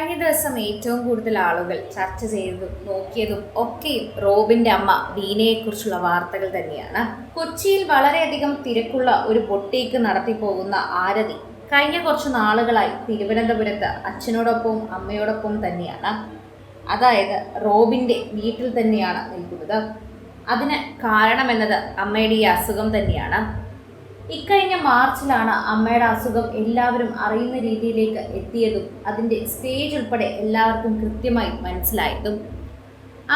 കഴിഞ്ഞ ദിവസം ഏറ്റവും കൂടുതൽ ആളുകൾ ചർച്ച ചെയ്തതും നോക്കിയതും ഒക്കെയും റോബിന്റെ അമ്മ വീണയെക്കുറിച്ചുള്ള വാർത്തകൾ തന്നെയാണ്. കൊച്ചിയിൽ വളരെയധികം തിരക്കുള്ള ഒരു ബൊട്ടീക്ക് നടത്തിപ്പോകുന്ന ആരതി കഴിഞ്ഞ കുറച്ച് നാളുകളായി തിരുവനന്തപുരത്ത് അച്ഛനോടൊപ്പം അമ്മയോടൊപ്പം തന്നെയാണ്. അതായത് റോബിന്റെ വീട്ടിൽ തന്നെയാണ് നിൽക്കുന്നത്. അതിന് കാരണമെന്നത് അമ്മയുടെ ഈ അസുഖം തന്നെയാണ്. ഇക്കഴിഞ്ഞ മാർച്ചിലാണ് അമ്മയുടെ അസുഖം എല്ലാവരും അറിയുന്ന രീതിയിലേക്ക് എത്തിയതും അതിൻ്റെ സ്റ്റേജ് ഉൾപ്പെടെ എല്ലാവർക്കും കൃത്യമായി മനസ്സിലായതും.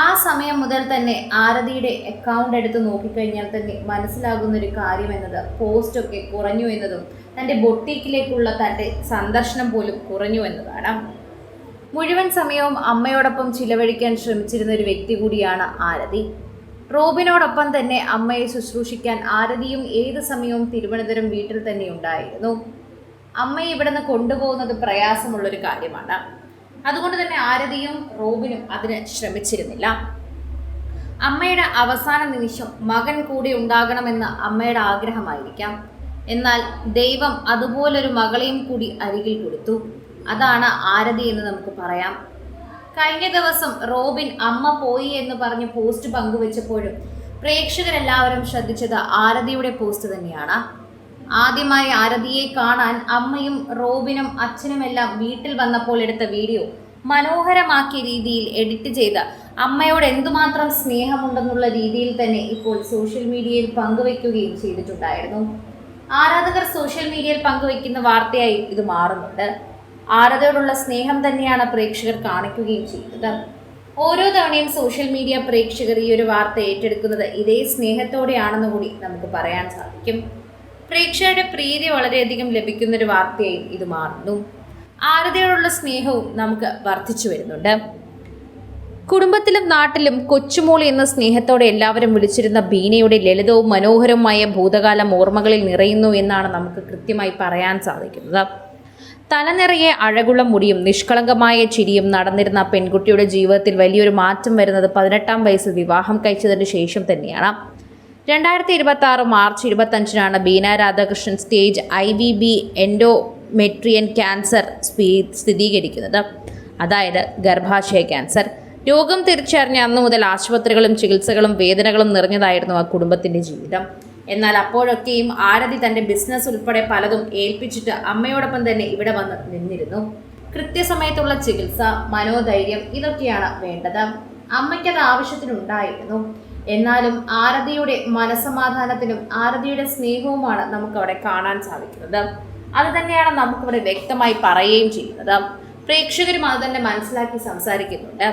ആ സമയം മുതൽ തന്നെ ആരതിയുടെ അക്കൗണ്ട് എടുത്ത് നോക്കിക്കഴിഞ്ഞാൽ തന്നെ മനസ്സിലാകുന്നൊരു കാര്യം എന്നത് പോസ്റ്റൊക്കെ കുറഞ്ഞു എന്നതും തൻ്റെ ബൊട്ടീക്കിലേക്കുള്ള തൻ്റെ സന്ദർശനം പോലും കുറഞ്ഞു എന്നതാണ്. മുഴുവൻ സമയവും അമ്മയോടൊപ്പം ചിലവഴിക്കാൻ ശ്രമിച്ചിരുന്ന ഒരു വ്യക്തി കൂടിയാണ് ആരതി. റോബിനോടൊപ്പം തന്നെ അമ്മയെ ശുശ്രൂഷിക്കാൻ ആരതിയും ഏത് സമയവും തിരുവനന്തപുരം വീട്ടിൽ തന്നെ ഉണ്ടായിരുന്നു. അമ്മയെ ഇവിടെ നിന്ന് കൊണ്ടുപോകുന്നത് പ്രയാസമുള്ളൊരു കാര്യമാണ്. അതുകൊണ്ട് തന്നെ ആരതിയും റോബിനും അതിന് ശ്രമിച്ചിരുന്നില്ല. അമ്മയുടെ അവസാന നിമിഷം മകൻ കൂടെ ഉണ്ടാകണമെന്ന് അമ്മയുടെ ആഗ്രഹമായിരിക്കാം. എന്നാൽ ദൈവം അതുപോലൊരു മകളെയും കൂടി അരികിൽ കൊടുത്തു. അതാണ് ആരതി എന്ന് നമുക്ക് പറയാം. കഴിഞ്ഞ ദിവസം റോബിൻ അമ്മ പോയി എന്ന് പറഞ്ഞ് പോസ്റ്റ് പങ്കുവെച്ചപ്പോഴും പ്രേക്ഷകരെല്ലാവരും ശ്രദ്ധിച്ചത് ആരതിയുടെ പോസ്റ്റ് തന്നെയാണ്. ആദ്യമായി ആരതിയെ കാണാൻ അമ്മയും റോബിനും അച്ഛനുമെല്ലാം വീട്ടിൽ വന്നപ്പോൾ എടുത്ത വീഡിയോ മനോഹരമാക്കിയ രീതിയിൽ എഡിറ്റ് ചെയ്ത് അമ്മയോട് എന്തുമാത്രം സ്നേഹമുണ്ടെന്നുള്ള രീതിയിൽ തന്നെ ഇപ്പോൾ സോഷ്യൽ മീഡിയയിൽ പങ്കുവെക്കുകയും ചെയ്തിട്ടുണ്ടായിരുന്നു. ആരാധകർ സോഷ്യൽ മീഡിയയിൽ പങ്കുവെക്കുന്ന വാർത്തയായി ഇത് മാറുന്നുണ്ട്. ആരതിയോടുള്ള സ്നേഹം തന്നെയാണ് പ്രേക്ഷകർ കാണിക്കുകയും ചെയ്യുന്നത്. ഓരോ തവണയും സോഷ്യൽ മീഡിയ പ്രേക്ഷകർ ഈ ഒരു വാർത്ത ഏറ്റെടുക്കുന്നത് ഇതേ സ്നേഹത്തോടെയാണെന്ന് കൂടി നമുക്ക് പറയാൻ സാധിക്കും. പ്രേക്ഷകരുടെ പ്രീതി വളരെയധികം ലഭിക്കുന്നൊരു വാർത്തയായി ഇത് മാറുന്നു. ആരതിയോടുള്ള സ്നേഹവും നമുക്ക് വർദ്ധിച്ചു വരുന്നുണ്ട്. കുടുംബത്തിലും നാട്ടിലും കൊച്ചുമോളി എന്ന സ്നേഹത്തോടെ എല്ലാവരും വിളിച്ചിരുന്ന ബീനയുടെ ലളിതവും മനോഹരവുമായ ഭൂതകാലം ഓർമ്മകളിൽ നിറയുന്നു എന്നാണ് നമുക്ക് കൃത്യമായി പറയാൻ സാധിക്കുന്നത്. തലനിറയെ അഴകുള്ള മുടിയും നിഷ്കളങ്കമായ ചിരിയും നടന്നിരുന്ന പെൺകുട്ടിയുടെ ജീവിതത്തിൽ വലിയൊരു മാറ്റം വരുന്നത് 18-ാം വയസ്സിൽ വിവാഹം കഴിച്ചതിന് ശേഷം തന്നെയാണ്. 2026 മാർച്ച് 25-നാണ് Beena Radhakrishnan stage IVB endometrial cancer സ്ഥിരീകരിക്കുന്നത്. അതായത് ഗർഭാശയ ക്യാൻസർ. രോഗം തിരിച്ചറിഞ്ഞ അന്നു മുതൽ ആശുപത്രികളും ചികിത്സകളും വേദനകളും നിറഞ്ഞതായിരുന്നു ആ കുടുംബത്തിൻ്റെ ജീവിതം. എന്നാൽ അപ്പോഴൊക്കെയും ആരതി തൻ്റെ ബിസിനസ് ഉൾപ്പെടെ പലതും ഏൽപ്പിച്ചിട്ട് അമ്മയോടൊപ്പം തന്നെ ഇവിടെ വന്ന് നിന്നിരുന്നു. കൃത്യസമയത്തുള്ള ചികിത്സ, മനോധൈര്യം ഇതൊക്കെയാണ് വേണ്ടത്. അമ്മയ്ക്കത് ആവശ്യത്തിനുണ്ടായിരുന്നു. എന്നാലും ആരതിയുടെ മനസ്സമാധാനത്തിനും ആരതിയുടെ സ്നേഹവുമാണ് നമുക്കവിടെ കാണാൻ സാധിക്കുന്നത്. അത് തന്നെയാണ് നമുക്കിവിടെ വ്യക്തമായി പറയുകയും ചെയ്യുന്നത്. പ്രേക്ഷകരും അത് തന്നെ മനസ്സിലാക്കി സംസാരിക്കുന്നുണ്ട്.